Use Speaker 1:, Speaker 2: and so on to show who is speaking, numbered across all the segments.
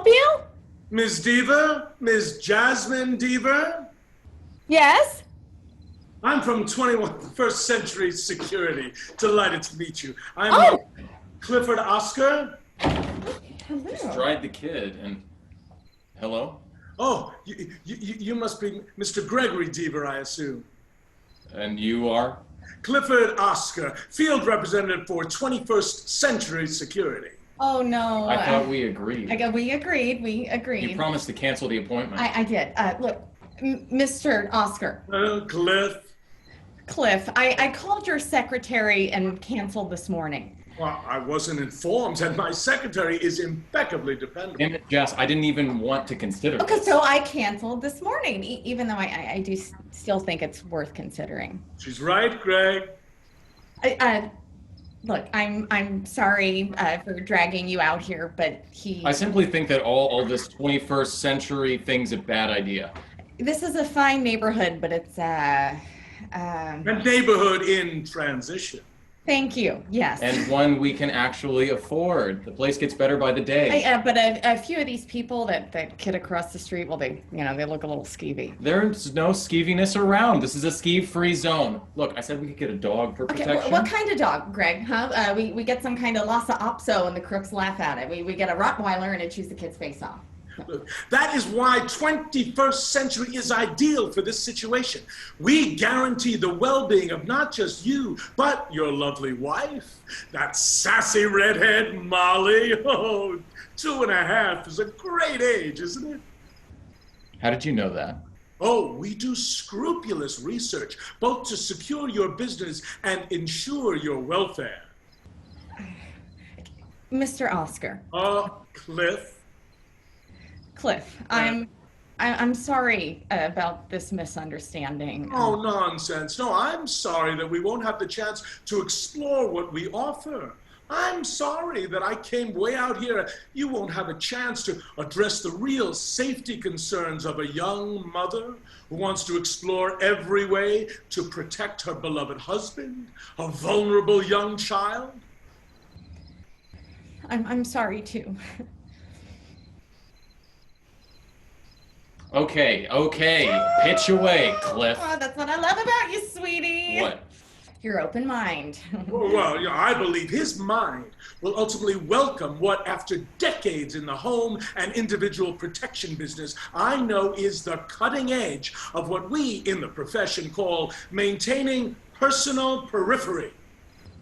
Speaker 1: help you?
Speaker 2: Ms. Deever? Ms. Jasmine Deever?
Speaker 1: Yes?
Speaker 2: I'm from 21st Century Security. Delighted to meet you. I'm
Speaker 1: Oh!
Speaker 2: Clifford Oscar.
Speaker 1: Hello.
Speaker 3: Dried the kid and... Hello?
Speaker 2: Oh, you must be Mr. Gregory Deever, I assume.
Speaker 3: And you are?
Speaker 2: Clifford Oscar, field representative for 21st Century Security.
Speaker 1: Oh, no.
Speaker 3: I thought we agreed.
Speaker 1: We agreed.
Speaker 3: You promised to cancel the appointment.
Speaker 1: I did. Look, Mr. Oscar.
Speaker 2: Cliff.
Speaker 1: I called your secretary and canceled this morning.
Speaker 2: Well, I wasn't informed, and my secretary is impeccably dependable.
Speaker 3: Damn it, Jess, I didn't even want to consider
Speaker 1: Okay,
Speaker 3: this.
Speaker 1: so I canceled this morning, even though I do still think it's worth considering.
Speaker 2: She's right, Greg.
Speaker 1: Look, I'm sorry for dragging you out here, but
Speaker 3: I simply think that all this 21st century thing's a bad idea.
Speaker 1: This is a fine neighborhood, but it's
Speaker 2: A neighborhood in transition.
Speaker 1: Thank you. Yes.
Speaker 3: And one we can actually afford. The place gets better by the day.
Speaker 1: But a few of these people, that kid across the street, well, they look a little skeevy.
Speaker 3: There's no skeeviness around. This is a skeeve-free zone. Look, I said we could get a dog for protection.
Speaker 1: Okay, what kind of dog, Greg? Huh? We get some kind of Lhasa Apso and the crooks laugh at it. We get a Rottweiler and it chews the kid's face off.
Speaker 2: That is why 21st Century is ideal for this situation. We guarantee the well-being of not just you, but your lovely wife. That sassy redhead Molly. Oh, 2.5 is a great age, isn't it?
Speaker 3: How did you know that?
Speaker 2: Oh, we do scrupulous research, both to secure your business and ensure your welfare.
Speaker 1: Mr. Oscar.
Speaker 2: Cliff,
Speaker 1: I'm sorry about this misunderstanding.
Speaker 2: Oh, nonsense. No, I'm sorry that we won't have the chance to explore what we offer. I'm sorry that I came way out here. You won't have a chance to address the real safety concerns of a young mother who wants to explore every way to protect her beloved husband, a vulnerable young child.
Speaker 1: I'm sorry, too.
Speaker 3: Okay. Pitch away, Cliff.
Speaker 1: Oh, that's what I love about you, sweetie.
Speaker 3: What?
Speaker 1: Your open mind.
Speaker 2: Well, I believe his mind will ultimately welcome what, after decades in the home and individual protection business, I know is the cutting edge of what we in the profession call maintaining personal periphery.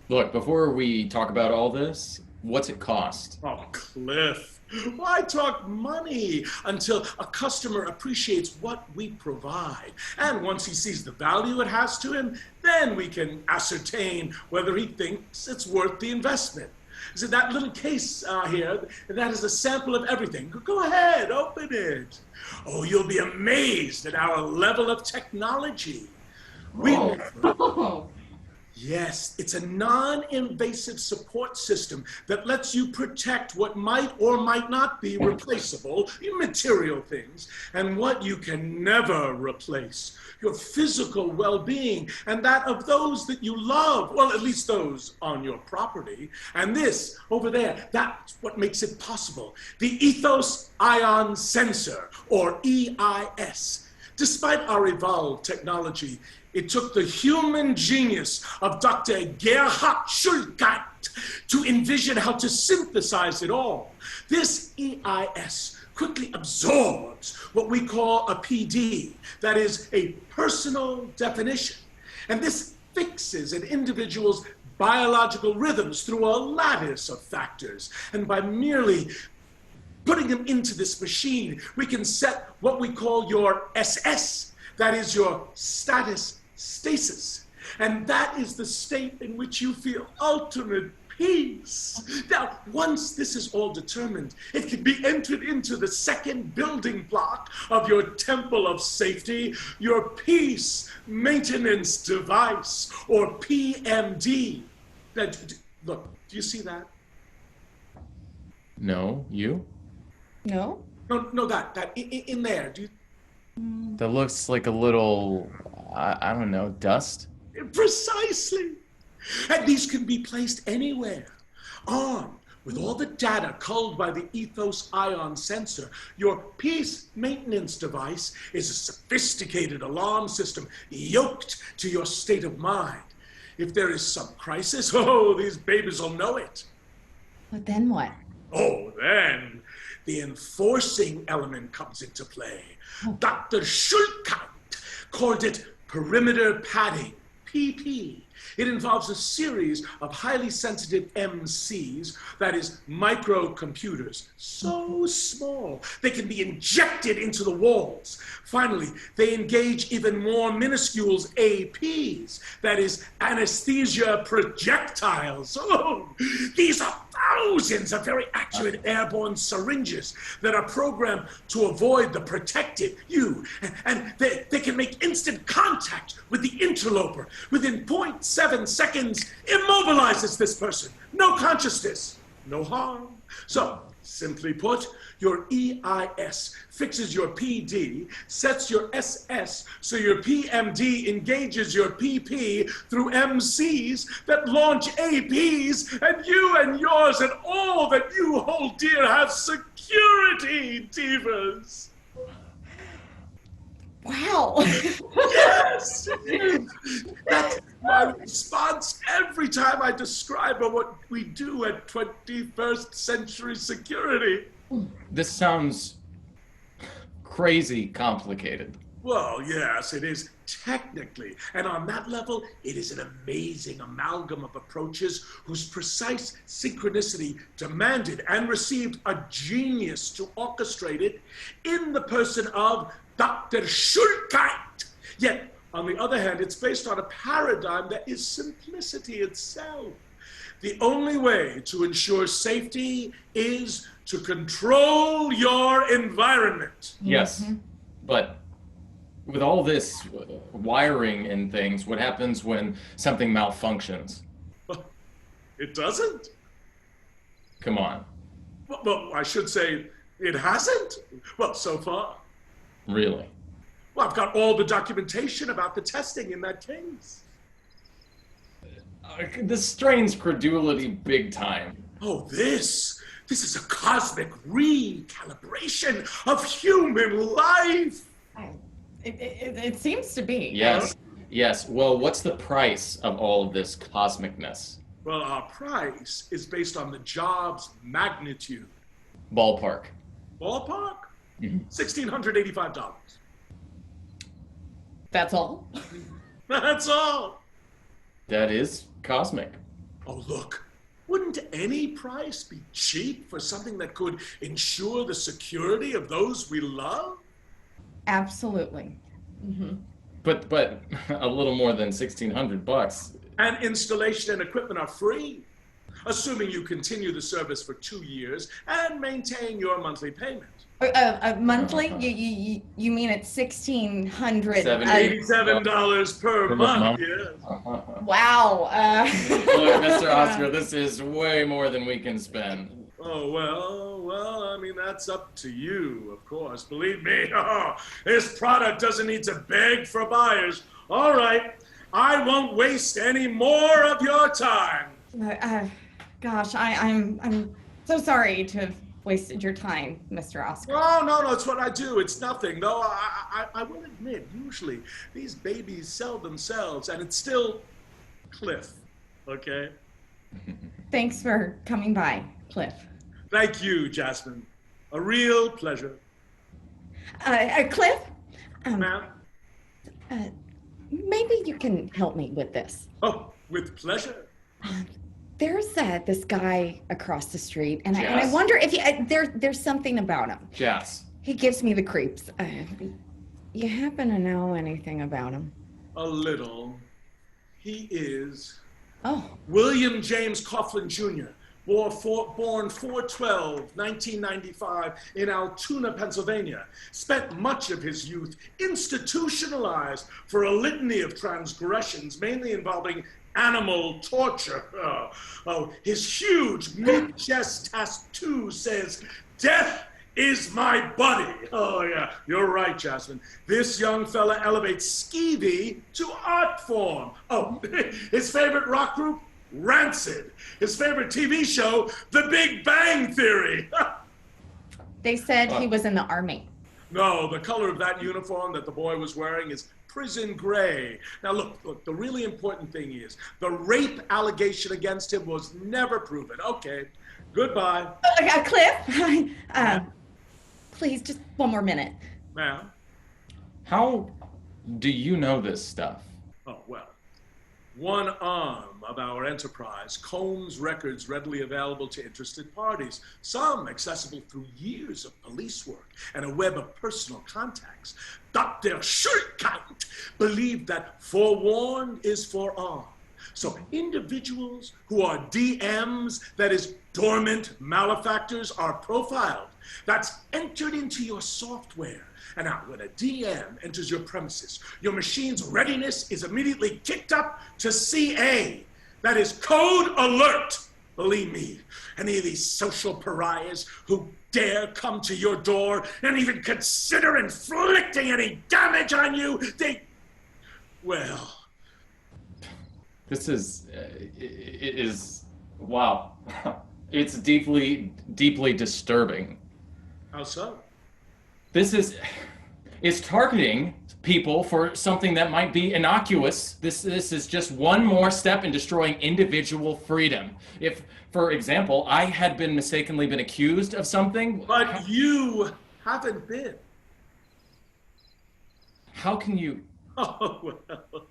Speaker 3: Look, before we talk about all this, what's it cost?
Speaker 2: Oh, Cliff. Why talk money until a customer appreciates what we provide? And once he sees the value it has to him, then we can ascertain whether he thinks it's worth the investment. So that little case here, that is a sample of everything. Go ahead, open it. Oh, you'll be amazed at our level of technology. Yes, it's a non-invasive support system that lets you protect what might or might not be replaceable, material things, and what you can never replace, your physical well-being and that of those that you love, well, at least those on your property. And this, over there, that's what makes it possible, the Ethos Ion Sensor, or EIS. Despite our evolved technology, it took the human genius of Dr. Gerhard Schulkeit to envision how to synthesize it all. This EIS quickly absorbs what we call a PD, that is a personal definition. And this fixes an individual's biological rhythms through a lattice of factors. And by merely putting them into this machine, we can set what we call your SS, that is your status. And that is the state in which you feel ultimate peace. Now, once this is all determined, it can be entered into the second building block of your temple of safety, your peace maintenance device, or PMD. Now, look, do you see that?
Speaker 3: No, you?
Speaker 1: No?
Speaker 2: No, that in there. Do you?
Speaker 3: That looks like a little, I don't know, dust?
Speaker 2: Precisely. And these can be placed anywhere, on, With all the data culled by the ethos ion sensor, your peace maintenance device is a sophisticated alarm system yoked to your state of mind. If there is some crisis, oh, these babies will know it.
Speaker 1: But then what?
Speaker 2: Oh, then the enforcing element comes into play. Dr. Schulkant called it perimeter padding, PP. It involves a series of highly sensitive MCs, that is, microcomputers, so small they can be injected into the walls. Finally, they engage even more minuscule APs, that is, anesthesia projectiles. Oh, these are thousands of very accurate airborne syringes that are programmed to avoid the protected you. And they can make instant contact with the interloper. Within 0.7 seconds, immobilizes this person. No consciousness, no harm. So, simply put, your EIS fixes your PD, sets your SS so your PMD engages your PP through MCs that launch APs, and you and yours and all that you hold dear have security, Deevers.
Speaker 1: Wow.
Speaker 2: Yes! That's my response every time I describe what we do at 21st century security.
Speaker 3: This sounds crazy complicated.
Speaker 2: Well, yes, it is technically. And on that level, it is an amazing amalgam of approaches whose precise synchronicity demanded and received a genius to orchestrate it in the person of Dr. Schulkant. Yet, on the other hand, it's based on a paradigm that is simplicity itself. The only way to ensure safety is to control your environment.
Speaker 3: Yes, but with all this wiring and things, what happens when something malfunctions?
Speaker 2: It doesn't?
Speaker 3: Come on.
Speaker 2: Well, I should say it hasn't. Well, so far.
Speaker 3: Really?
Speaker 2: Well, I've got all the documentation about the testing in that case.
Speaker 3: This strains credulity big time.
Speaker 2: Oh, this is a cosmic recalibration of human life.
Speaker 1: It seems to be.
Speaker 3: Yes, yes. Well, what's the price of all of this cosmicness?
Speaker 2: Well, our price is based on the job's magnitude.
Speaker 3: Ballpark.
Speaker 2: Ballpark? $1,685.
Speaker 1: That's all?
Speaker 2: That's all.
Speaker 3: That is cosmic.
Speaker 2: Oh, look. Wouldn't any price be cheap for something that could ensure the security of those we love?
Speaker 1: Absolutely.
Speaker 3: But a little more than $1,600.
Speaker 2: And installation and equipment are free, assuming you continue the service for 2 years and maintain your monthly payment.
Speaker 1: Monthly? You mean it's $1,600?
Speaker 2: $87 per month, yes.
Speaker 1: Wow.
Speaker 3: Look, Mr. Oscar, this is way more than we can spend.
Speaker 2: Oh, well, I mean, that's up to you, of course. Believe me, this product doesn't need to beg for buyers. All right, I won't waste any more of your time.
Speaker 1: Gosh, I'm so sorry to have wasted your time, Mr. Oscar.
Speaker 2: No, it's what I do. It's nothing. Though I will admit, usually these babies sell themselves, and it's still Cliff, okay?
Speaker 1: Thanks for coming by, Cliff.
Speaker 2: Thank you, Jasmine. A real pleasure.
Speaker 1: Cliff?
Speaker 2: Ma'am?
Speaker 1: Maybe you can help me with this.
Speaker 2: Oh, with pleasure.
Speaker 1: There's this guy across the street, and
Speaker 3: Jas.
Speaker 1: I wonder if there's something about him.
Speaker 3: Jas.
Speaker 1: He gives me the creeps. You happen to know anything about him?
Speaker 2: A little. He is
Speaker 1: Oh.
Speaker 2: William James Coughlin Jr., born 4/12/1995 in Altoona, Pennsylvania. Spent much of his youth institutionalized for a litany of transgressions, mainly involving animal torture. His huge mid-chest tattoo says, "Death is my buddy." Oh, yeah, you're right, Jasmine. This young fella elevates skeevy to art form. Oh, his favorite rock group? Rancid. His favorite TV show, The Big Bang Theory.
Speaker 1: They said he was in the army.
Speaker 2: No, the color of that uniform that the boy was wearing is prison gray. Now look, the really important thing is the rape allegation against him was never proven. Okay, goodbye.
Speaker 1: Cliff, please, just one more minute.
Speaker 2: Ma'am?
Speaker 3: How do you know this stuff?
Speaker 2: Oh, well, one arm of our enterprise combs records readily available to interested parties, some accessible through years of police work and a web of personal contacts. Dr. Schulkant believed that forewarned is forearmed. So individuals who are DMs, that is, dormant malefactors, are profiled. That's entered into your software. And now, when a DM enters your premises, your machine's readiness is immediately kicked up to CA. That is code alert. Believe me, any of these social pariahs who dare come to your door and even consider inflicting any damage on you, well.
Speaker 3: This is, it is, wow. It's deeply, deeply disturbing.
Speaker 2: How so?
Speaker 3: It's targeting people for something that might be innocuous. This is just one more step in destroying individual freedom. If, for example, I had mistakenly been accused of something.
Speaker 2: But you haven't been.
Speaker 3: How can you?
Speaker 2: Oh, well.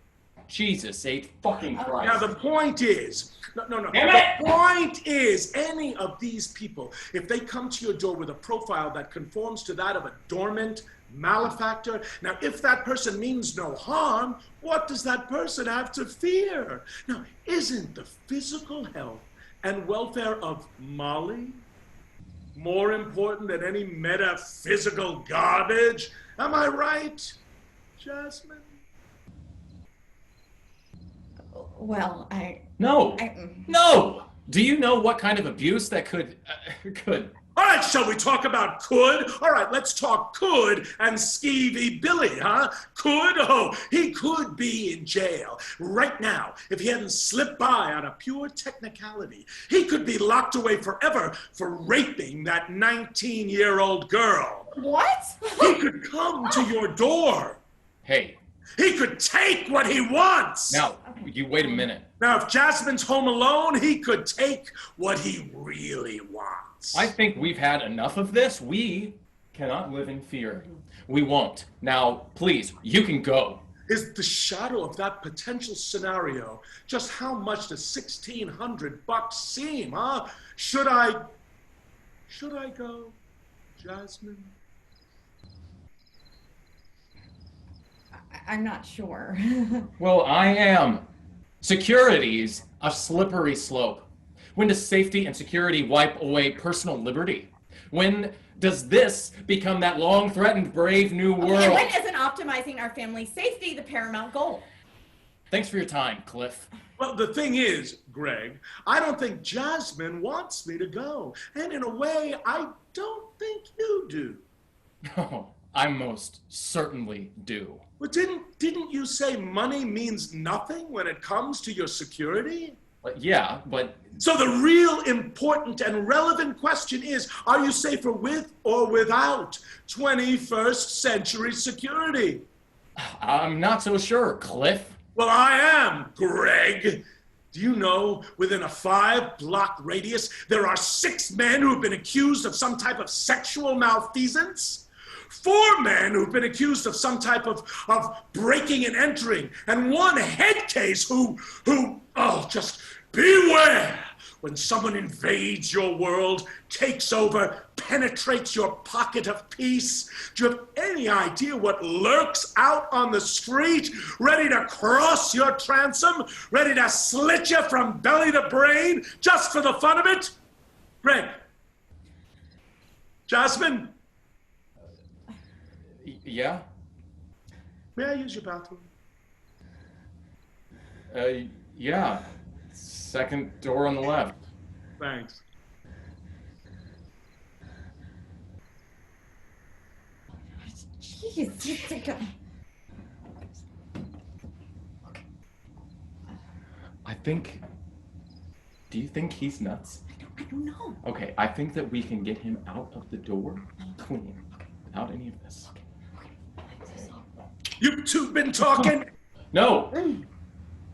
Speaker 3: Jesus, fucking Christ.
Speaker 2: Now the point is, no.
Speaker 3: Damn
Speaker 2: The point is, any of these people, if they come to your door with a profile that conforms to that of a dormant malefactor, now if that person means no harm, what does that person have to fear? Now, isn't the physical health and welfare of Molly more important than any metaphysical garbage? Am I right, Jasmine?
Speaker 1: Well,
Speaker 3: No. No! Do you know what kind of abuse that could.
Speaker 2: All right, shall we talk about could? All right, let's talk could and skeevy Billy, huh? Could? Oh, he could be in jail right now if he hadn't slipped by on a pure technicality. He could be locked away forever for raping that 19-year-old girl.
Speaker 1: What?
Speaker 2: He could come to your door.
Speaker 3: Hey,
Speaker 2: He could take what he wants.
Speaker 3: now, you wait a minute.
Speaker 2: Now, if Jasmine's home alone, he could take what he really wants.
Speaker 3: I think we've had enough of this. We cannot live in fear. We won't. Now, please, you can go.
Speaker 2: Is the shadow of that potential scenario just how much does $1,600 seem, huh? Should I go, Jasmine?
Speaker 1: I'm not sure.
Speaker 3: Well, I am. Security's a slippery slope. When does safety and security wipe away personal liberty? When does this become that long-threatened brave new world?
Speaker 1: Okay, and when isn't optimizing our family's safety the paramount goal?
Speaker 3: Thanks for your time, Cliff.
Speaker 2: Well, the thing is, Greg, I don't think Jasmine wants me to go. And in a way, I don't think you do.
Speaker 3: Oh, I most certainly do.
Speaker 2: But didn't you say money means nothing when it comes to your security?
Speaker 3: Yeah, but...
Speaker 2: So the real important and relevant question is, are you safer with or without 21st century security?
Speaker 3: I'm not so sure, Cliff.
Speaker 2: Well, I am, Greg. Do you know, within a 5-block radius, there are 6 men who've been accused of some type of sexual malfeasance? 4 men who've been accused of some type of breaking and entering, and 1 head case who, just beware when someone invades your world, takes over, penetrates your pocket of peace. Do you have any idea what lurks out on the street, ready to cross your transom, ready to slit you from belly to brain, just for the fun of it? Greg? Jasmine?
Speaker 3: Yeah?
Speaker 2: May I use your bathroom?
Speaker 3: Yeah. Second door on the left.
Speaker 2: Thanks.
Speaker 1: Jeez, just take a...
Speaker 3: I think Do you think he's nuts?
Speaker 1: I don't know.
Speaker 3: Okay, I think that we can get him out of the door clean without any of this.
Speaker 2: You two been talking?
Speaker 3: No,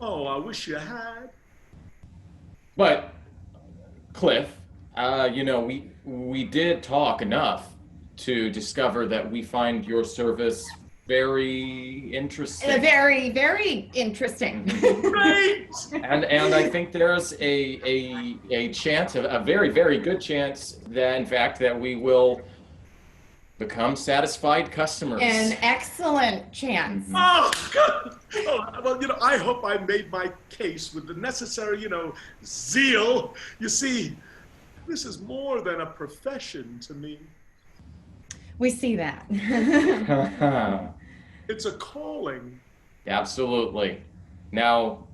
Speaker 2: Oh, I wish you had.
Speaker 3: but Cliff, we did talk enough to discover that we find your service very interesting.
Speaker 1: Very, very interesting.
Speaker 2: Great!
Speaker 3: And I think there's a chance, a very, very good chance that in fact that we will become satisfied customers.
Speaker 1: An excellent chance.
Speaker 2: Oh, God. Oh, well, I hope I made my case with the necessary, zeal. You see, this is more than a profession to me.
Speaker 1: We see that.
Speaker 2: It's a calling.
Speaker 3: Absolutely. Now,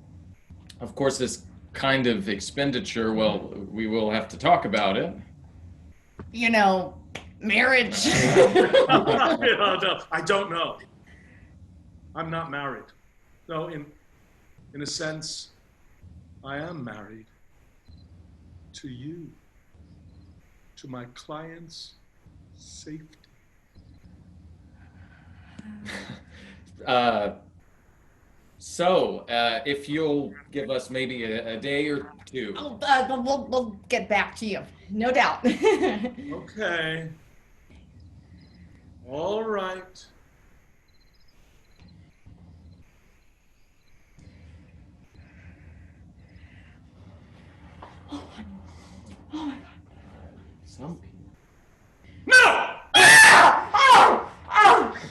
Speaker 3: of course, this kind of expenditure, well, we will have to talk about it.
Speaker 1: Marriage.
Speaker 2: No, I don't know. I'm not married. No, in a sense, I am married to you, to my client's safety.
Speaker 3: If you'll give us maybe a day or two.
Speaker 1: We'll get back to you. No doubt.
Speaker 2: Okay. All right.
Speaker 3: Some people.
Speaker 2: No!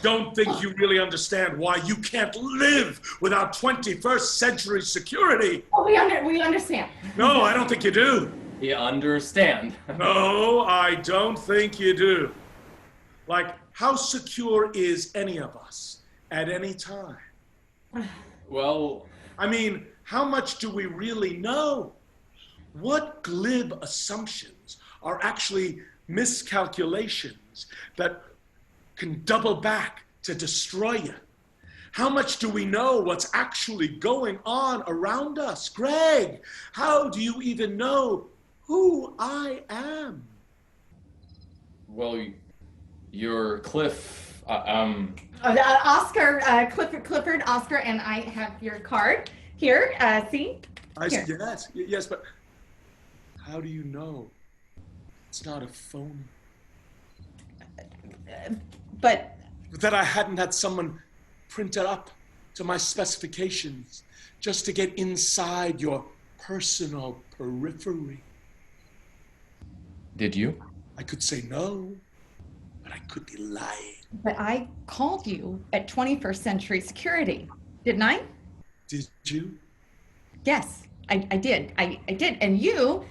Speaker 2: Don't think you really understand why you can't live without 21st century security.
Speaker 1: Oh, we understand.
Speaker 2: No, I don't think you do.
Speaker 3: You understand.
Speaker 2: No, I don't think you do. Like, how secure is any of us at any time?
Speaker 3: Well,
Speaker 2: I mean, how much do we really know? What glib assumptions are actually miscalculations that can double back to destroy you? How much do we know what's actually going on around us? Greg, how do you even know who I am?
Speaker 3: well, you're Cliff.
Speaker 1: Oscar, Clifford, Oscar, and I have your card here. See? Here.
Speaker 2: Yes, but how do you know it's not a phony?
Speaker 1: But
Speaker 2: That I hadn't had someone print it up to my specifications just to get inside your personal periphery.
Speaker 3: Did you?
Speaker 2: I could say no, but I could be lying.
Speaker 1: I called you at 21st Century Security, didn't I?
Speaker 2: Did you?
Speaker 1: Yes, I did. I did. And you,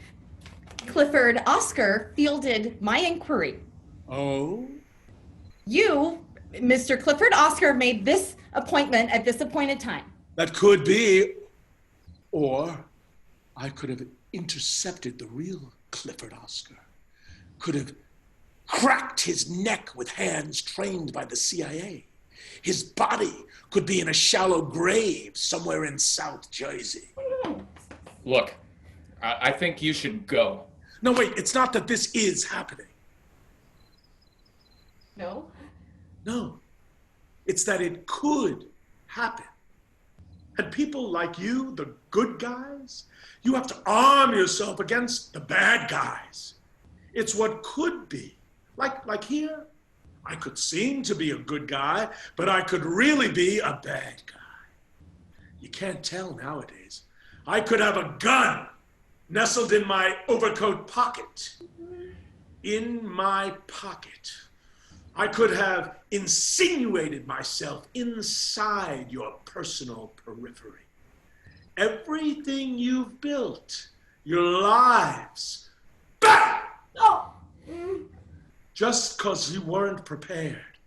Speaker 1: Clifford, Oscar, fielded my inquiry.
Speaker 2: Oh?
Speaker 1: You, Mr. Clifford Oscar, made this appointment at this appointed time.
Speaker 2: That could be. Or I could have intercepted the real Clifford Oscar. Could have cracked his neck with hands trained by the CIA. His body could be in a shallow grave somewhere in South Jersey.
Speaker 3: Look, I think you should go.
Speaker 2: No, wait, it's not that this is happening.
Speaker 1: No?
Speaker 2: No, it's that it could happen. And people like you, the good guys, you have to arm yourself against the bad guys. It's what could be. Like here, I could seem to be a good guy, but I could really be a bad guy. You can't tell nowadays. I could have a gun nestled in my overcoat pocket. In my pocket. I could have insinuated myself inside your personal periphery. Everything you've built, your lives, bah!
Speaker 1: Oh!
Speaker 2: Just because you weren't prepared.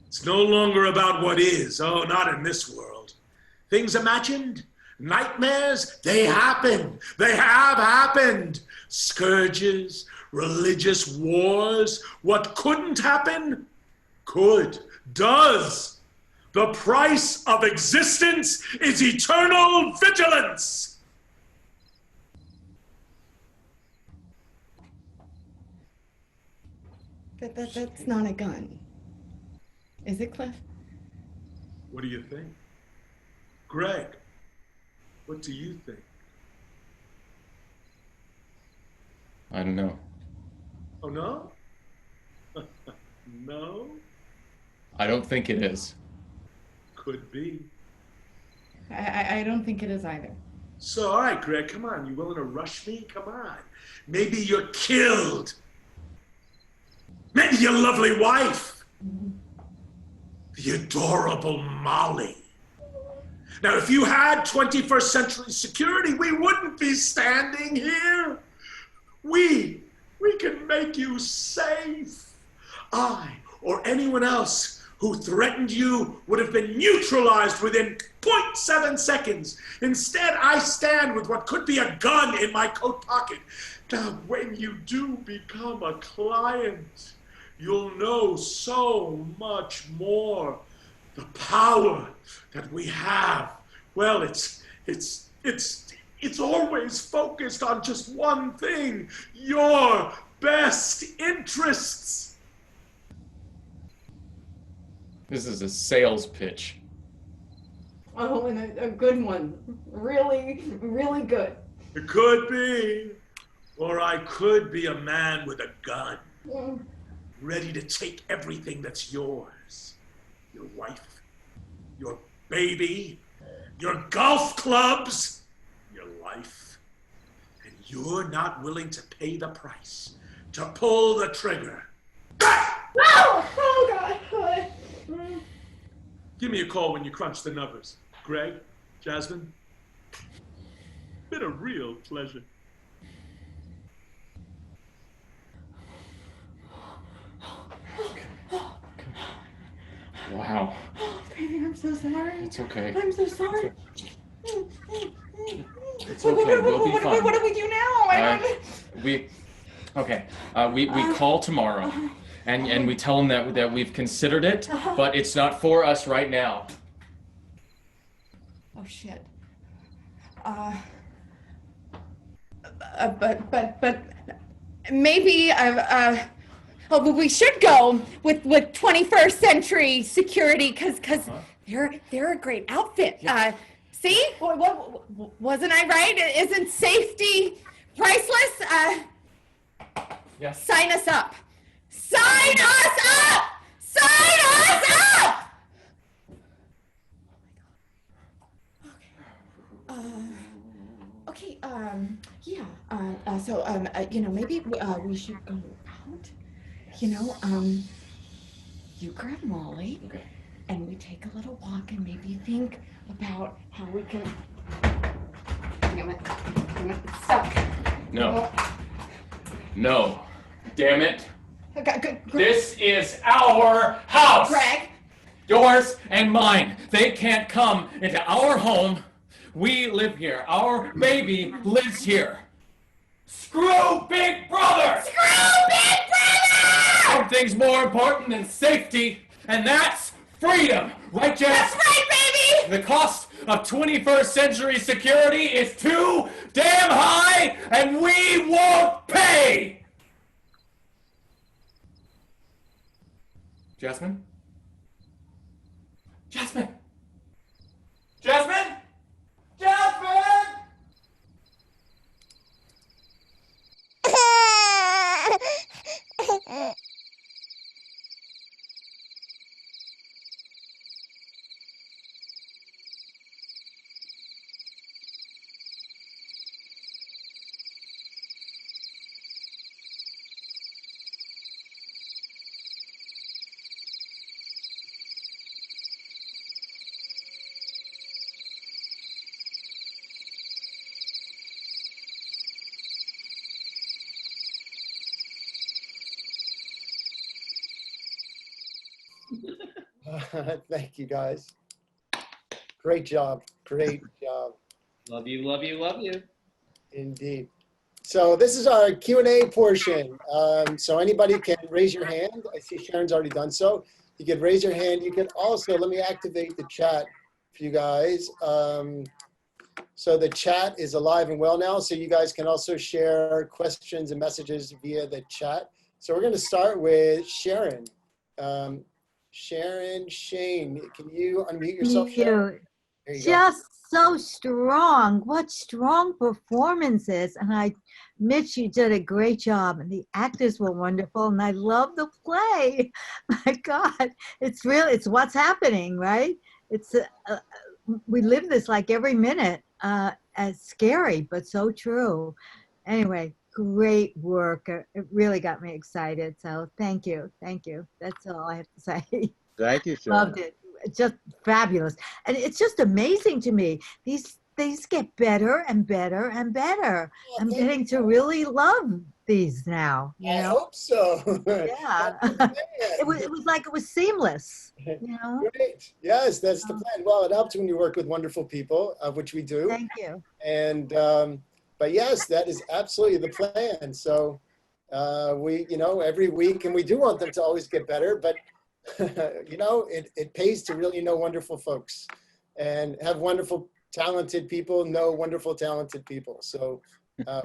Speaker 2: It's no longer about what is. Oh, not in this world. Things imagined, nightmares, they happen. They have happened. Scourges, religious wars. What couldn't happen? Could, does. The price of existence is eternal vigilance.
Speaker 1: That's not a gun. Is it, Cliff?
Speaker 2: What do you think? Greg, what do you think?
Speaker 3: I don't know.
Speaker 2: Oh, no? No?
Speaker 3: I don't think it is.
Speaker 2: Could be.
Speaker 1: I don't think it is either.
Speaker 2: So, all right, Greg, come on. You willing to rush me? Come on. Maybe you're killed. Maybe your lovely wife. The adorable Molly. Now, if you had 21st century security, we wouldn't be standing here. We can make you safe. I or anyone else who threatened you would have been neutralized within 0.7 seconds. Instead, I stand with what could be a gun in my coat pocket. Now, when you do become a client, you'll know so much more. The power that we have, well, it's always focused on just one thing, your best interests.
Speaker 3: This is a sales pitch.
Speaker 1: Oh, and a good one. Really, really good.
Speaker 2: It could be, or I could be a man with a gun, ready to take everything that's yours. Your wife, your baby, your golf clubs, your life. And you're not willing to pay the price, to pull the trigger.
Speaker 1: No! Oh, God.
Speaker 2: Give me a call when you crunch the numbers. Greg, Jasmine, been a real pleasure.
Speaker 3: Wow.
Speaker 1: Oh, baby, I'm so sorry.
Speaker 3: It's okay.
Speaker 1: I'm so sorry.
Speaker 3: It's okay. We'll be fine.
Speaker 1: What do we do now?
Speaker 3: We call tomorrow, and we tell them that we've considered it, but it's not for us right now.
Speaker 1: Oh, shit. But maybe but we should go with 21st century security because they're a great outfit.
Speaker 3: Yeah.
Speaker 1: See? Wasn't I right? Isn't safety priceless?
Speaker 3: Yes.
Speaker 1: Sign us up. Sign us up! Sign us up! Okay, yeah, so, maybe we should go out, you grab Molly,
Speaker 3: Okay.
Speaker 1: and we take a little walk and maybe think about how we can, damn it, it's stuck.
Speaker 3: No. No. Damn it.
Speaker 1: Greg.
Speaker 3: This is our house.
Speaker 1: Greg.
Speaker 3: Yours and mine. They can't come into our home. We live here. Our baby lives here. Screw Big Brother!
Speaker 1: Screw Big Brother!
Speaker 3: Something's more important than safety, and that's freedom. Right, Jess?
Speaker 1: That's right, baby!
Speaker 3: The cost of 21st century security is too damn high, and we won't pay! Jasmine? Jasmine? Jasmine? Jasmine!
Speaker 4: Thank you, guys. Great job. Great job.
Speaker 5: Love you, love you, love you.
Speaker 4: Indeed. So this is our Q&A portion. So anybody can raise your hand. I see Sharon's already done so. You can raise your hand. You can also, let me activate the chat for you guys. So the chat is alive and well now. So you guys can also share questions and messages via the chat. So we're going to start with Sharon. Sharon Shane, can you unmute yourself, Sharon?
Speaker 6: You
Speaker 4: There you go.
Speaker 6: just so strong. What strong performances. And Mitch, you did a great job. And the actors were wonderful. And I love the play. My God, it's what's happening, right? It's, we live this like every minute. As scary, but so true. Anyway, great work. It really got me excited. So thank you. Thank you. That's all I have to say.
Speaker 7: Thank you, Sharon.
Speaker 6: Loved it. It's just fabulous. And it's just amazing to me. These things get better and better and better.
Speaker 4: Oh,
Speaker 6: I'm
Speaker 4: thank
Speaker 6: getting to really love these now. You
Speaker 4: I
Speaker 6: know?
Speaker 4: hope so.
Speaker 6: Yeah. it was like it was seamless. You know?
Speaker 4: Great. Yes, that's the plan. Well, it helps when you work with wonderful people, which we do.
Speaker 6: Thank you.
Speaker 4: And, but yes, that is absolutely the plan. So we, every week, and we do want them to always get better, but it pays to really know wonderful folks and have wonderful, talented people, know wonderful, talented people. So,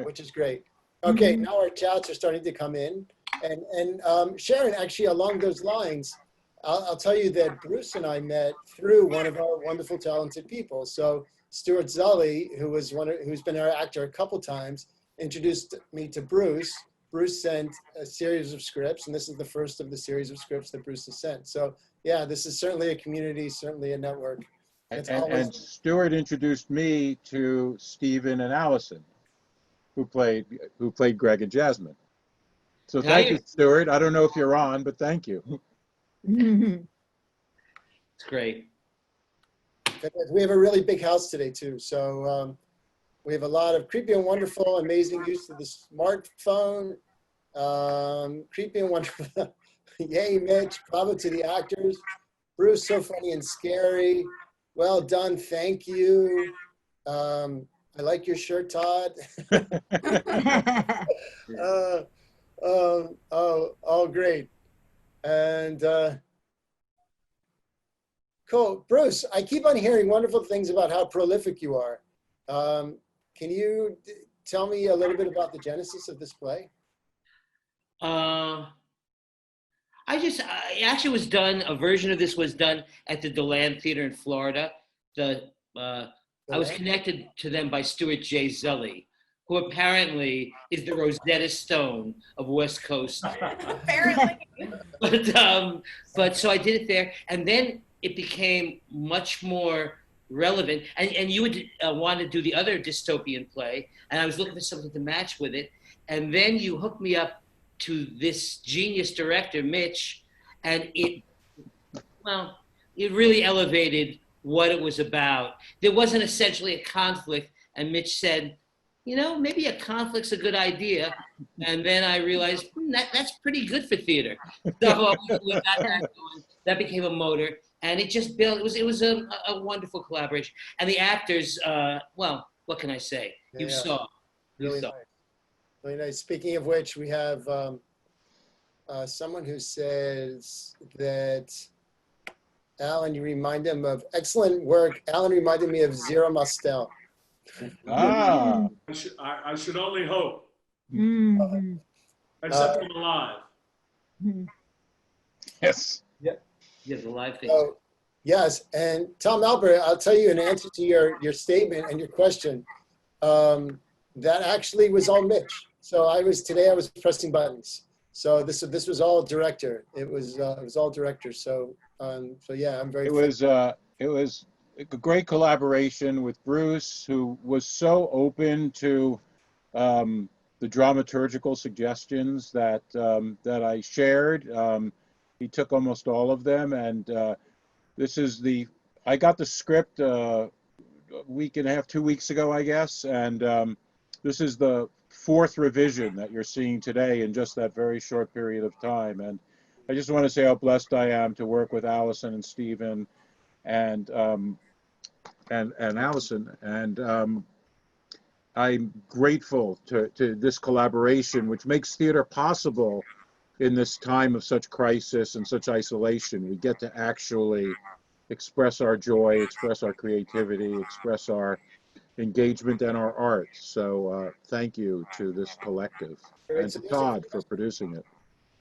Speaker 4: which is great. Okay, now our chats are starting to come in. And Sharon, actually, along those lines, I'll tell you that Bruce and I met through one of our wonderful, talented people. So Stuart Zully, who's been our actor a couple times, introduced me to Bruce. Bruce sent a series of scripts, and this is the first of the series of scripts that Bruce has sent. So yeah, this is certainly a community, certainly a network.
Speaker 7: And Stuart introduced me to Stephen and Allison, who played Greg and Jasmine. So thank you, Stuart. I don't know if you're on, but thank you.
Speaker 5: It's great.
Speaker 4: We have a really big house today too. So we have a lot of creepy and wonderful, amazing use of the smartphone. Creepy and wonderful. Yay, Mitch. Bravo to the actors. Bruce, so funny and scary. Well done. Thank you. I like your shirt, Todd. Oh, great. And cool. Bruce, I keep on hearing wonderful things about how prolific you are. Can you tell me a little bit about the genesis of this play?
Speaker 5: I actually was done, a version of this was done at the DeLand Theater in Florida. I was connected to them by Stuart J. Zully, who apparently is the Rosetta Stone of West Coast.
Speaker 1: Apparently.
Speaker 5: But so I did it there, and then it became much more relevant. And you would want to do the other dystopian play, and I was looking for something to match with it. And then you hooked me up to this genius director, Mitch, and it really elevated what it was about. There wasn't essentially a conflict, and Mitch said, maybe a conflict's a good idea. And then I realized that's pretty good for theater. So we got that going. That became a motor, and it just built. It was a wonderful collaboration. And the actors, well, what can I say? You saw.
Speaker 4: Really nice. Really nice. Speaking of which, we have someone who says that Alan, you remind him of excellent work. Alan reminded me of Zero Mostel.
Speaker 7: Ah.
Speaker 2: I should only hope.
Speaker 6: Mhm.
Speaker 2: Except I'm alive.
Speaker 7: Yes.
Speaker 5: Yeah, the live thing.
Speaker 4: So, yes, and Tom Albert, I'll tell you in answer to your statement and your question, that actually was all Mitch. So today I was pressing buttons. So this was all director. It was all director. So yeah, I'm very.
Speaker 7: It was a great collaboration with Bruce, who was so open to the dramaturgical suggestions that I shared. He took almost all of them, and I got the script a week and a half, 2 weeks ago, I guess, and this is the fourth revision that you're seeing today in just that very short period of time. And I just want to say how blessed I am to work with Allison and Stephen and Allison, and I'm grateful to this collaboration, which makes theater possible in this time of such crisis and such isolation. We get to actually express our joy, express our creativity, express our engagement and our art. So thank you to this collective and to Todd for producing it.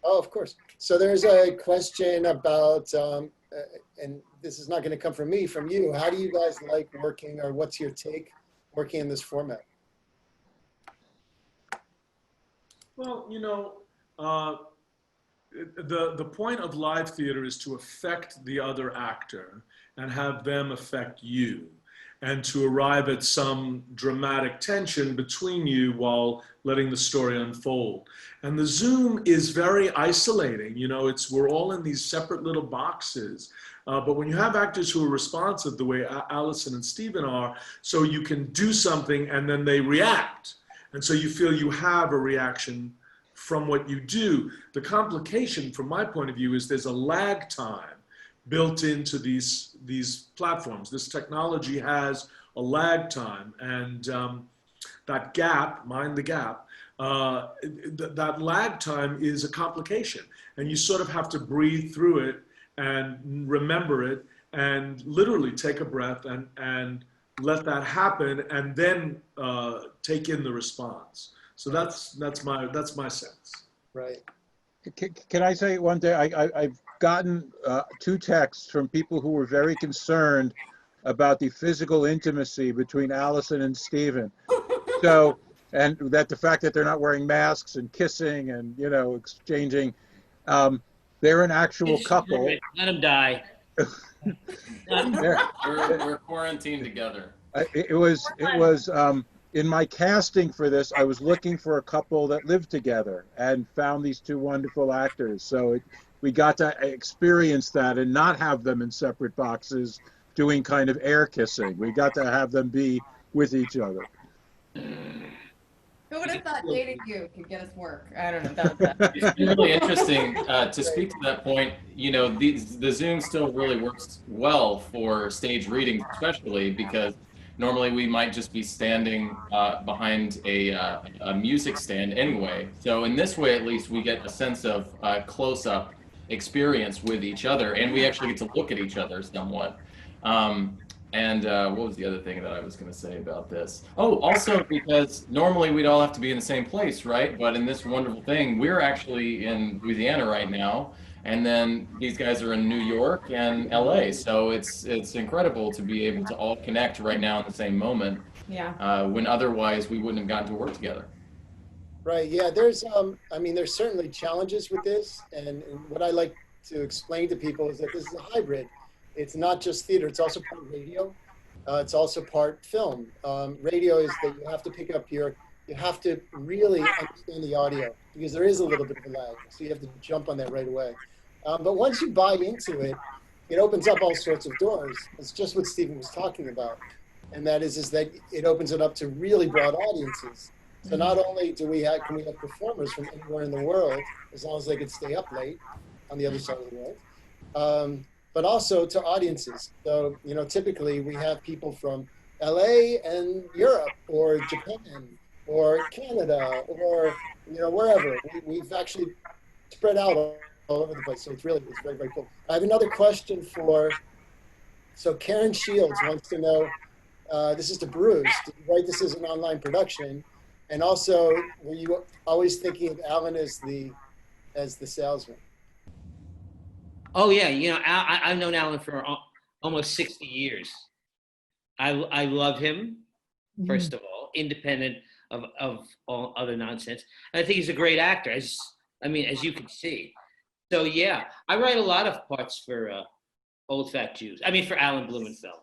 Speaker 4: Oh, of course. So there's a question about, and this is not going to come from me, from you. How do you guys like working, or what's your take working in this format?
Speaker 2: Well, the point of live theater is to affect the other actor and have them affect you, and to arrive at some dramatic tension between you while letting the story unfold. And the Zoom is very isolating. We're all in these separate little boxes. But when you have actors who are responsive the way Allison and Stephen are, so you can do something and then they react. And so you feel you have a reaction from what you do. The complication from my point of view is there's a lag time built into these platforms. This technology has a lag time, and that gap, mind the gap, that lag time is a complication, and you sort of have to breathe through it and remember it and literally take a breath and let that happen, and then take in the response. So that's my sense.
Speaker 4: Right.
Speaker 7: Can I say one thing? I've gotten 2 texts from people who were very concerned about the physical intimacy between Allison and Stephen. So, and that the fact that they're not wearing masks and kissing and, exchanging, they're an actual couple.
Speaker 5: Let them die.
Speaker 3: We're quarantined together.
Speaker 7: It was in my casting for this, I was looking for a couple that lived together and found these 2 wonderful actors. So we got to experience that and not have them in separate boxes doing kind of air kissing. We got to have them be with each other.
Speaker 1: Who would have thought dating you could get us work? I don't know.
Speaker 3: It's really interesting to speak to that point. The Zoom still really works well for stage readings, especially because normally we might just be standing behind a music stand anyway. So in this way, at least, we get a sense of close-up experience with each other, and we actually get to look at each other somewhat. What was the other thing that I was going to say about this? Oh, also because normally we'd all have to be in the same place, right? But in this wonderful thing, we're actually in Louisiana right now, and then these guys are in New York and LA. So it's incredible to be able to all connect right now in the same moment.
Speaker 1: Yeah.
Speaker 3: When otherwise we wouldn't have gotten to work together.
Speaker 4: Right. Yeah. There's there's certainly challenges with this, and what I like to explain to people is that this is a hybrid. It's not just theater, it's also part radio. It's also part film. Radio is that you have to pick up you have to really understand the audio, because there is a little bit of a lag. So you have to jump on that right away. But once you buy into it, it opens up all sorts of doors. It's just what Stephen was talking about. And that is that it opens it up to really broad audiences. So not only can we have performers from anywhere in the world, as long as they could stay up late on the other side of the world, but also to audiences. So, typically we have people from LA and Europe or Japan or Canada or, wherever. We've actually spread out all over the place. So it's very, very cool. I have another question so Karen Shields wants to know, this is to Bruce, did you write this as an online production? And also, were you always thinking of Alan as the salesman?
Speaker 5: Oh yeah, I've known Alan for almost 60 years. I love him, first of all, independent of all other nonsense. And I think he's a great actor, as you can see. So yeah, I write a lot of parts for old fat Jews. For Alan Blumenfeld.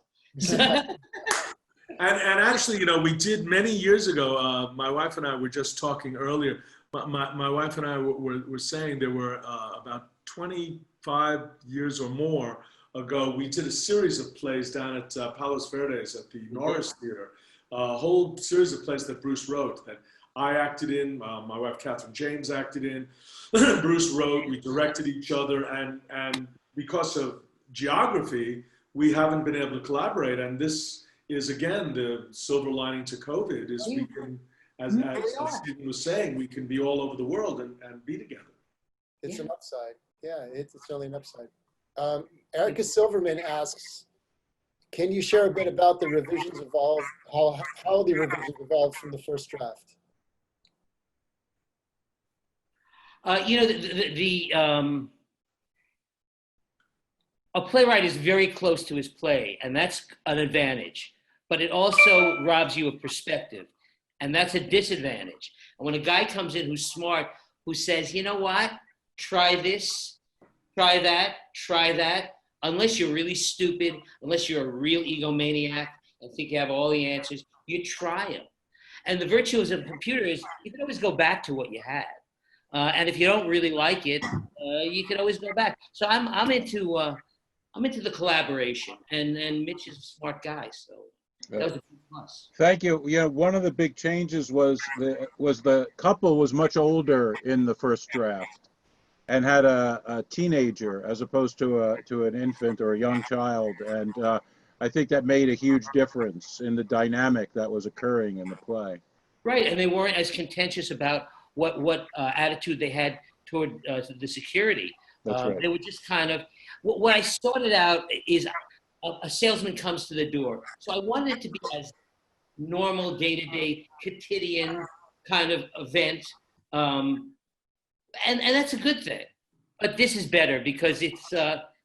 Speaker 2: And actually, we did many years ago. My wife and I were just talking earlier. My wife and I were saying there were about 25 years or more ago, we did a series of plays down at Palos Verdes at the Norris Theater, a whole series of plays that Bruce wrote that I acted in, my wife Catherine James acted in, Bruce wrote, we directed each other, and because of geography, we haven't been able to collaborate, and this is again the silver lining to COVID, is we can, as Stephen was saying, we can be all over the world and be together.
Speaker 4: It's an upside. Yeah, it's certainly an upside. Erica Silverman asks, can you share a bit about the revisions evolved, how the revisions evolved from the first draft?
Speaker 5: You know, a playwright is very close to his play, and that's an advantage. But it also robs you of perspective, and that's a disadvantage. And when a guy comes in who's smart, who says, you know what, try this, try that, unless you're really stupid, unless you're a real egomaniac and think you have all the answers, you try them. And the virtue of a computer is you can always go back to what you had. And if you don't really like it, you can always go back. So I'm into the collaboration, and Mitch is a smart guy, so that was a big plus.
Speaker 7: Thank you. Yeah, one of the big changes was the couple was much older in the first draft and had a teenager as opposed to an infant or a young child, and I think that made a huge difference in the dynamic that was occurring in the play.
Speaker 5: Right, and they weren't as contentious about what attitude they had toward the security.
Speaker 7: That's right.
Speaker 5: They were just kind of, what I sorted out is a salesman comes to the door. So I wanted it to be as normal, day-to-day, quotidian kind of event. And that's a good thing. But this is better because it's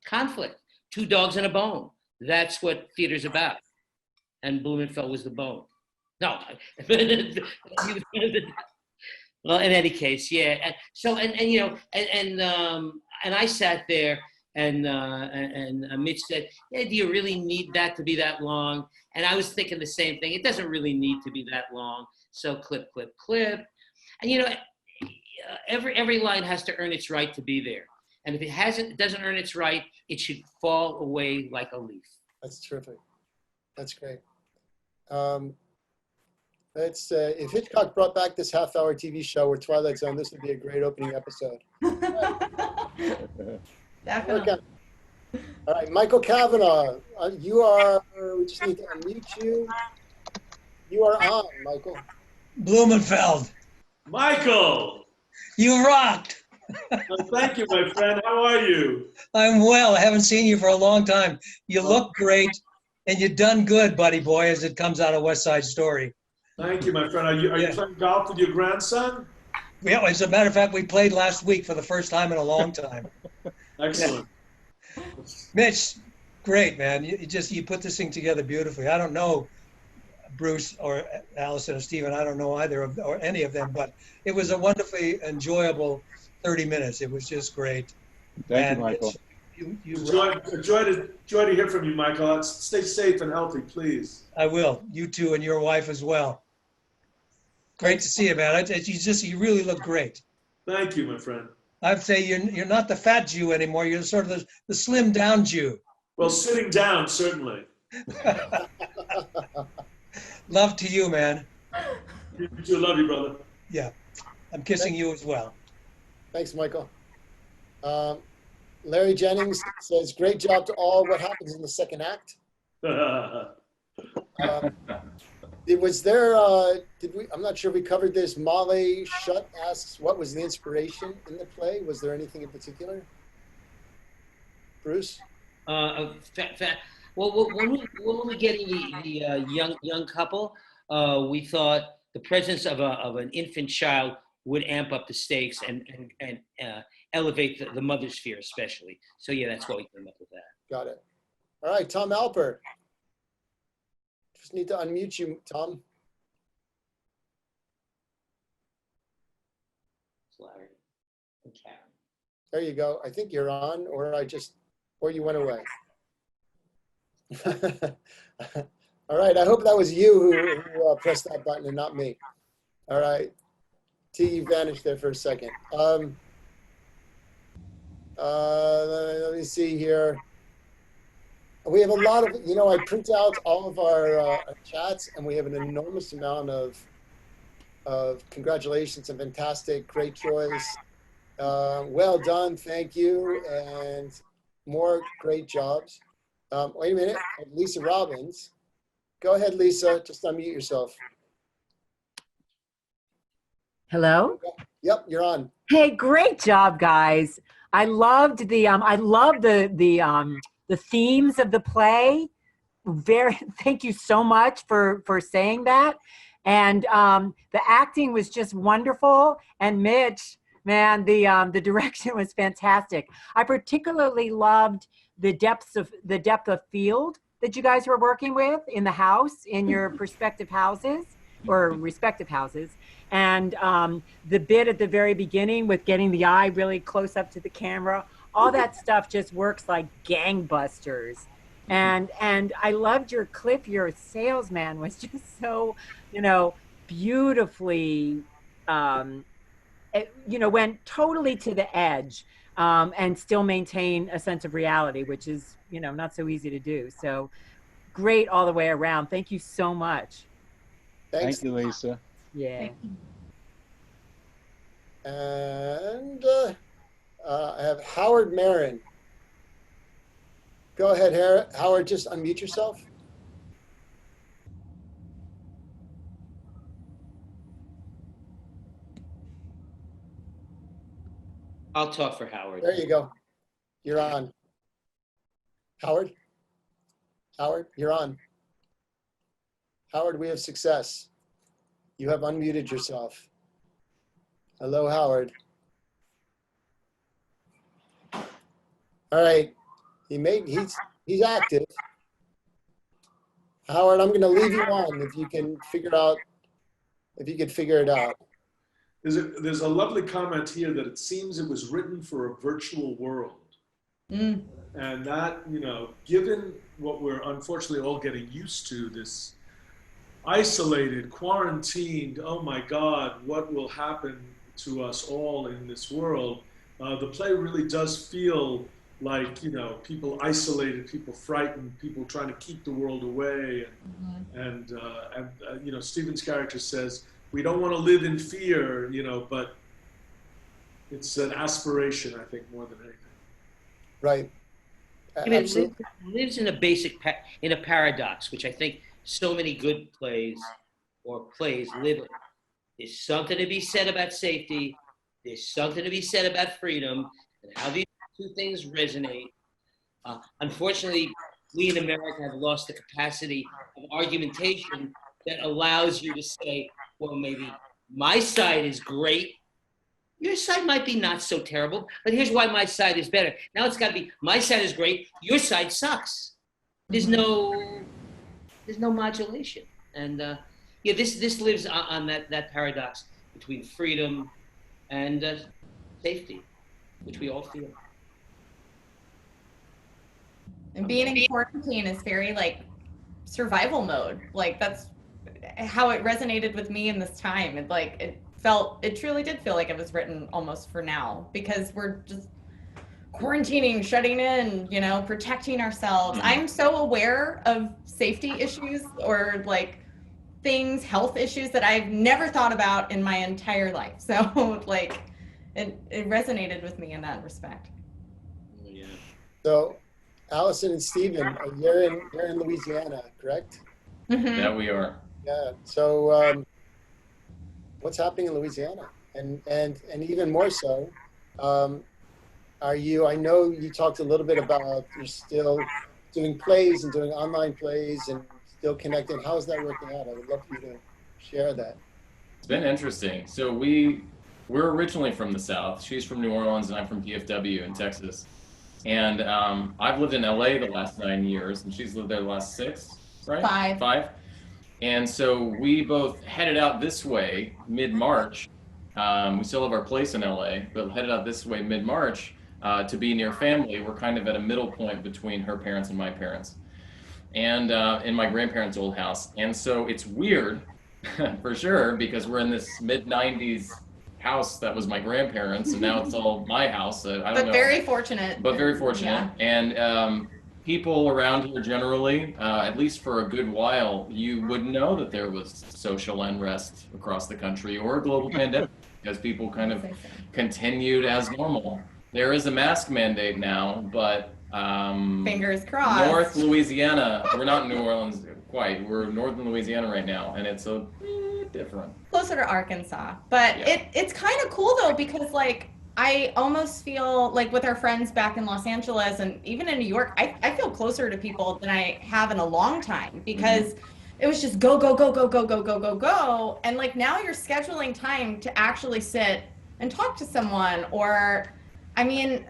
Speaker 5: conflict. Two dogs and a bone. That's what theater's about. And Blumenfeld was the bone. No. Well, in any case, yeah. And so, and you know, and I sat there, and Mitch said, "Yeah, do you really need that to be that long?" And I was thinking the same thing. It doesn't really need to be that long. So clip, clip, clip. And you know, every line has to earn its right to be there. And if it doesn't earn its right, it should fall away like a leaf.
Speaker 4: That's terrific. That's great. If Hitchcock brought back this half-hour TV show or Twilight Zone, this would be a great opening episode.
Speaker 1: Definitely.
Speaker 4: Okay. All right, Michael Cavanaugh, you are, we just need to unmute you. You are on, Michael.
Speaker 8: Blumenfeld,
Speaker 2: Michael!
Speaker 8: you rocked.
Speaker 2: Well, thank you, my friend. How are you?
Speaker 8: I'm well. I haven't seen you for a long time. You look great, and you've done good, buddy boy, as it comes out of West Side Story.
Speaker 2: Thank you, my friend. Are you playing golf with your grandson?
Speaker 8: Yeah, as a matter of fact, we played last week for the first time in a long time.
Speaker 2: Excellent.
Speaker 8: Mitch, great, man. You put this thing together beautifully. I don't know Bruce or Allison or Stephen. I don't know either of or any of them, but it was a wonderfully enjoyable 30 minutes. It was just great.
Speaker 7: Thank you, Michael.
Speaker 2: Joy to hear from you, Michael. Stay safe and healthy, please.
Speaker 8: I will. You too, and your wife as well. Great to see you, man. You really look great.
Speaker 2: Thank you, my friend.
Speaker 8: I'd say you're not the fat Jew anymore. You're sort of the slimmed down Jew.
Speaker 2: Well, sitting down, certainly.
Speaker 8: Love to you, man.
Speaker 2: You too. Love you, brother.
Speaker 8: Yeah. I'm kissing you as well.
Speaker 4: Thanks, Michael. Larry Jennings says, great job to all. What happens in the second act? Was there, I'm not sure if we covered this. Molly Shutt asks, what was the inspiration in the play? Was there anything in particular? Bruce?
Speaker 5: Well, when we were getting the young couple, we thought the presence of an infant child would amp up the stakes and elevate the mother's fear especially. So yeah, that's why we came up with that.
Speaker 4: Got it. All right, Tom Alpert. Just need to unmute you, Tom.
Speaker 5: Larry and Karen.
Speaker 4: There you go. I think you're on, or you went away. All right, I hope that was you who pressed that button and not me. All right. T, you vanished there for a second. Let me see here. We have a lot of, I print out all of our chats, and we have an enormous amount of congratulations and fantastic, great choice. Well done, thank you, and more great jobs. Wait a minute, Lisa Robbins. Go ahead, Lisa, just unmute yourself.
Speaker 9: Hello?
Speaker 4: Yep, you're on.
Speaker 9: Hey, great job, guys. I loved the themes of the play. Thank you so much for saying that. And the acting was just wonderful. And Mitch, Man, the direction was fantastic. I particularly loved the depth of field that you guys were working with in the house, in your prospective houses or respective houses. And the bit at the very beginning with getting the eye really close up to the camera, all that stuff just works like gangbusters. And I loved your clip. Your salesman was just so, beautifully, went totally to the edge, and still maintain a sense of reality, which is, not so easy to do. So great all the way around. Thank you so much.
Speaker 4: Thanks.
Speaker 7: Thank you, Lisa.
Speaker 9: Yeah.
Speaker 4: And I have Howard Marin. Go ahead, Howard, just unmute yourself.
Speaker 5: I'll talk for Howard.
Speaker 4: There you go. You're on. Howard, you're on. Howard, we have success. You have unmuted yourself. Hello, Howard. All right. He's active. Howard, I'm going to leave you on if you can figure it out.
Speaker 2: There's a lovely comment here that it seems it was written for a virtual world.
Speaker 1: Mm.
Speaker 2: And that, given what we're unfortunately all getting used to, this isolated, quarantined, oh my God, what will happen to us all in this world? The play really does feel like, people isolated, people frightened, people trying to keep the world away. And Stephen's character says, we don't want to live in fear, but it's an aspiration, I think, more than anything.
Speaker 4: Right.
Speaker 5: It lives in a paradox, which I think so many good plays live in. There's something to be said about safety. There's something to be said about freedom, and how these two things resonate. Unfortunately, we in America have lost the capacity of argumentation that allows you to say, well, maybe my side is great. Your side might be not so terrible, but here's why my side is better. Now it's got to be, my side is great, your side sucks. There's no modulation. And this lives on that paradox between freedom and safety, which we all feel.
Speaker 1: And being in quarantine is very survival mode. That's how it resonated with me in this time. It truly did feel like it was written almost for now, because we're just quarantining, shutting in, protecting ourselves.
Speaker 3: Mm-hmm.
Speaker 1: I'm so aware of safety issues or health issues that I've never thought about in my entire life. So it resonated with me in that respect.
Speaker 5: Yeah.
Speaker 4: So Allison and Stephen, you're in Louisiana, correct?
Speaker 1: Mm-hmm.
Speaker 3: Yeah, we are.
Speaker 4: Yeah. So what's happening in Louisiana? And even more so, I know you talked a little bit about you're still doing plays and doing online plays and still connecting. How is that working out? I would love for you to share that.
Speaker 3: It's been interesting. So we're originally from the South. She's from New Orleans and I'm from DFW in Texas. And I've lived in LA the last 9 years and she's lived there the last 6, right? 5. And so we both headed out this way mid-March. We still have our place in LA, but headed out this way mid-March to be near family. We're kind of at a middle point between her parents and my parents, and in my grandparents' old house. And so it's weird, for sure, because we're in this mid-90s house that was my grandparents, and now it's all my house. I don't know.
Speaker 1: Very fortunate.
Speaker 3: But very fortunate.
Speaker 1: Yeah.
Speaker 3: And people around here generally, at least for a good while, you would know that there was social unrest across the country or a global pandemic, because people kind of continued as normal. There is a mask mandate now, but
Speaker 1: fingers crossed.
Speaker 3: North Louisiana, we're not in New Orleans quite, we're northern Louisiana right now, and it's a bit different.
Speaker 1: Closer to Arkansas. But
Speaker 3: Yeah.
Speaker 1: it's kind of cool though, because I almost feel like with our friends back in Los Angeles and even in New York, I feel closer to people than I have in a long time, because it was just go, go, go, go, go, go, go, go, go. And now you're scheduling time to actually sit and talk to someone. Or, I mean,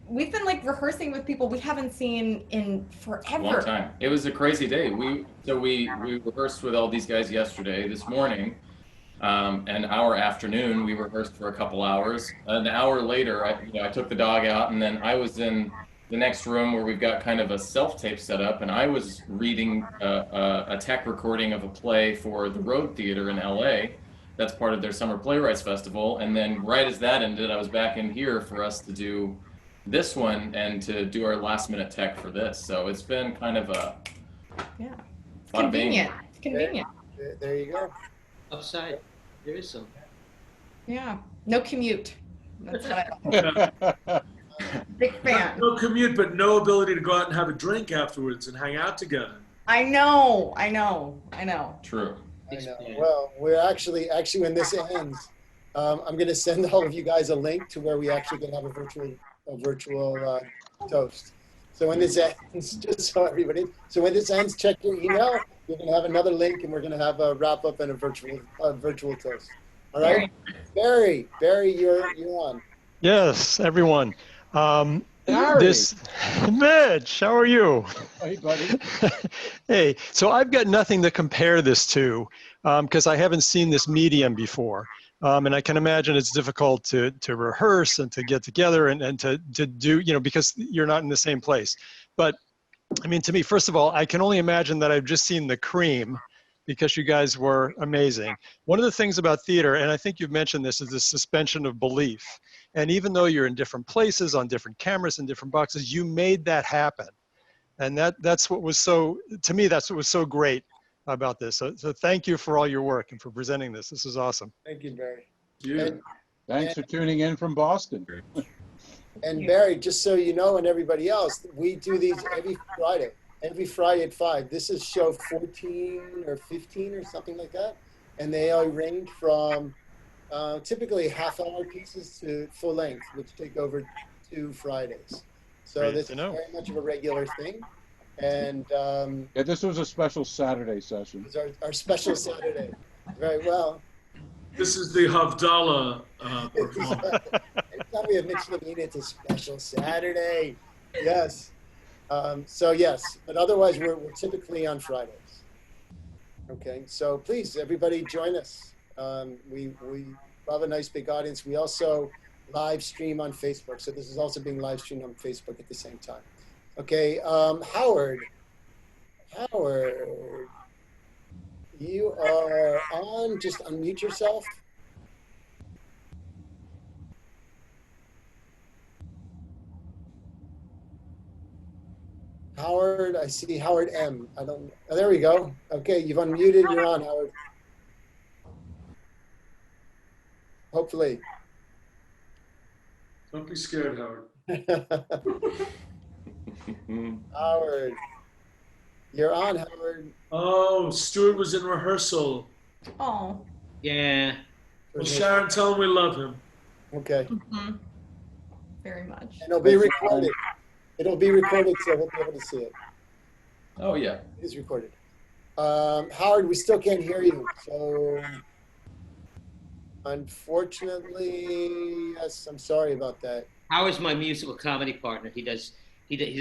Speaker 1: we've been like rehearsing with people we haven't seen in forever.
Speaker 3: Long time. It was a crazy day. We rehearsed with all these guys yesterday. This morning, and our afternoon, we rehearsed for a couple hours. An hour later, I took the dog out, and then I was in the next room where we've got kind of a self-tape set up, and I was reading a tech recording of a play for the Road Theater in LA. That's part of their Summer Playwrights Festival. And then right as that ended, I was back in here for us to do this one and to do our last minute tech for this. So it's been kind of a
Speaker 1: convenient. Convenient.
Speaker 4: There you go.
Speaker 5: Upside, there is some.
Speaker 1: Yeah, no commute. That's what I big fan.
Speaker 2: No commute, but no ability to go out and have a drink afterwards and hang out together.
Speaker 1: I know.
Speaker 3: true.
Speaker 4: I know. Well, we're actually when this ends, I'm going to send all of you guys a link to where we actually can have a virtual toast. So when this ends, just so everybody, when this ends, check your email. We're going to have another link, and we're going to have a wrap up and a virtual toast. All right, Barry, you're on.
Speaker 10: Yes, everyone.
Speaker 7: Barry.
Speaker 10: Mitch, how are you?
Speaker 7: Hey, buddy.
Speaker 10: Hey, so I've got nothing to compare this to because I haven't seen this medium before. And I can imagine it's difficult to rehearse and to get together and to do, because you're not in the same place. But I mean, to me, first of all, I can only imagine that I've just seen the cream because you guys were amazing. One of the things about theater, and I think you've mentioned this, is the suspension of belief. And even though you're in different places, on different cameras, in different boxes, you made that happen. And that's what was so, to me, that's what was so great about this. So thank you for all your work and for presenting this. This is awesome.
Speaker 4: Thank you, Barry.
Speaker 7: Thanks for tuning in from Boston.
Speaker 4: And Barry, just so you know, and everybody else, we do these every Friday at 5. This is show 14 or 15 or something like that. And they all range from typically half-hour pieces to full length, which take over 2 Fridays. So
Speaker 10: Great
Speaker 4: this
Speaker 10: to
Speaker 4: is
Speaker 10: know.
Speaker 4: very much of a regular thing. And
Speaker 7: Yeah, this was a special Saturday session.
Speaker 4: it's our special Saturday. Very well.
Speaker 2: This is the Havdalah performance.
Speaker 4: Anytime we have Mitch Levine, it's a special Saturday. Yes. So yes, but otherwise we're typically on Fridays. Okay, so please, everybody join us. We have a nice big audience. We also live stream on Facebook. So this is also being live streamed on Facebook at the same time. Okay, Howard, you are on, just unmute yourself. Howard, I see Howard M. I don't, oh, there we go. Okay, you've unmuted, you're on, Howard. Hopefully.
Speaker 2: Don't be scared, Howard.
Speaker 4: Howard, you're on, Howard.
Speaker 2: Oh, Stuart was in rehearsal.
Speaker 1: Oh.
Speaker 5: Yeah.
Speaker 2: Well, Sharon, tell him we love him.
Speaker 4: Okay,
Speaker 1: Very much.
Speaker 4: and it'll be recorded. It'll be recorded, so we'll be able to see it.
Speaker 3: Oh yeah.
Speaker 4: It is recorded. Howard, we still can't hear you, so unfortunately, yes, I'm sorry about that.
Speaker 5: Howard's my musical comedy partner. He's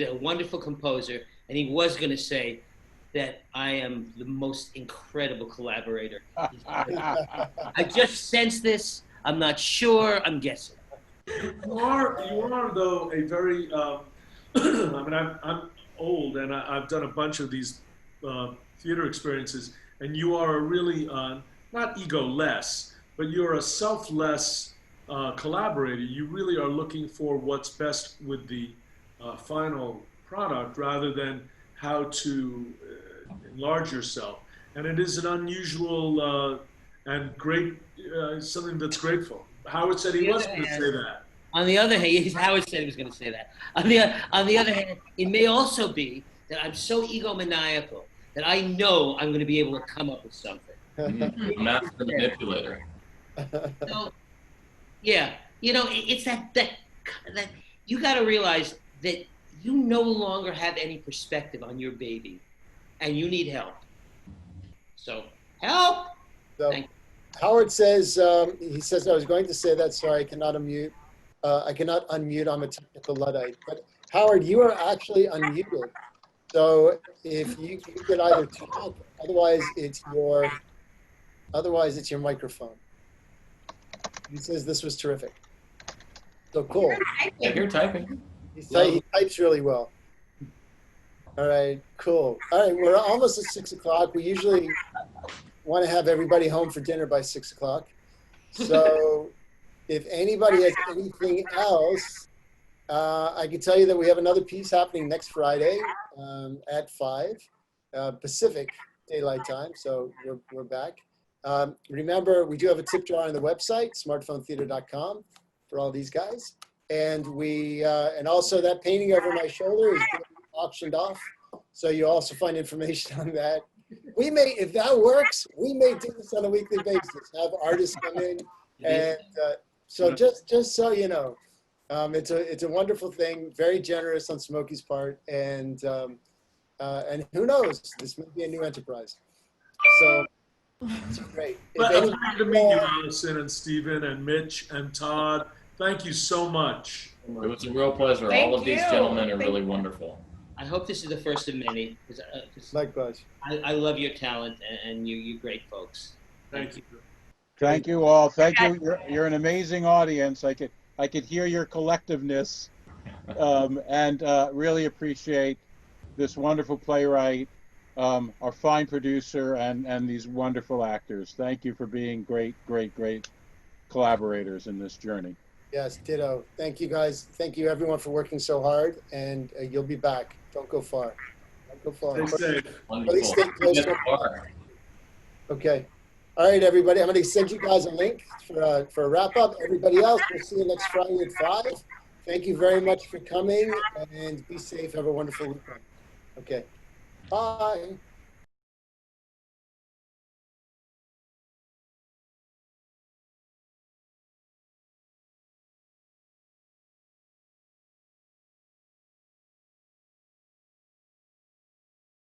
Speaker 5: a wonderful composer, and he was going to say that I am the most incredible collaborator. I just sense this. I'm not sure. I'm guessing.
Speaker 2: You are though a very. I mean, I'm old, and I've done a bunch of these theater experiences, and you are a really not ego-less, but you're a selfless collaborator. You really are looking for what's best with the final product rather than how to enlarge yourself. And it is an unusual and great, something that's grateful. Howard said he was going to say that.
Speaker 5: On the other hand, Howard said he was going to say that. On the other hand, it may also be that I'm so egomaniacal that I know I'm going to be able to come up with something.
Speaker 3: A master manipulator.
Speaker 5: So, yeah, it's that you got to realize that you no longer have any perspective on your baby, and you need help. So help.
Speaker 4: So,
Speaker 5: Thank
Speaker 4: Howard says, he says, I was going to say that, sorry, I cannot unmute. I'm a technical Luddite. But Howard, you are actually unmuted. So if you could either talk, otherwise it's your microphone. He says this was terrific. So cool.
Speaker 3: Yeah, you're typing.
Speaker 4: He types really well. All right, cool. All right, we're almost at 6 o'clock. We usually want to have everybody home for dinner by 6 o'clock. So if anybody has anything else, I can tell you that we have another piece happening next Friday at 5 Pacific Daylight Time. So we're back. Remember, we do have a tip jar on the website, smartphonetheater.com, for all these guys. And and also that painting over my shoulder is auctioned off. So you also find information on that. We may, if that works, we may do this on a weekly basis, have artists come in. And so just so you know, it's a wonderful thing, very generous on Smokey's part. And who knows, this may be a new enterprise. So it's great.
Speaker 2: Pleasure to meet you, Allison and Stephen and Mitch and Todd. Thank you so much.
Speaker 3: It was a real pleasure.
Speaker 1: Thank
Speaker 3: All of these
Speaker 1: you.
Speaker 3: gentlemen are really wonderful.
Speaker 5: I hope this is the first of many.
Speaker 4: Likewise.
Speaker 5: I love your talent and you great folks.
Speaker 2: Thank you.
Speaker 7: Thank you all. Thank you. You're an amazing audience. I could hear your collectiveness, and really appreciate this wonderful playwright, our fine producer, and these wonderful actors. Thank you for being great collaborators in this journey.
Speaker 4: Yes, ditto. Thank you, guys. Thank you, everyone, for working so hard. And you'll be back. Don't go far. Don't go far.
Speaker 2: Stay safe.
Speaker 4: At least stay close.
Speaker 3: Yes, you are.
Speaker 4: Okay. All right, everybody. I'm going to send you guys a link for a wrap up. Everybody else, we'll see you next Friday at 5. Thank you very much for coming, and be safe. Have a wonderful weekend. Okay. Bye.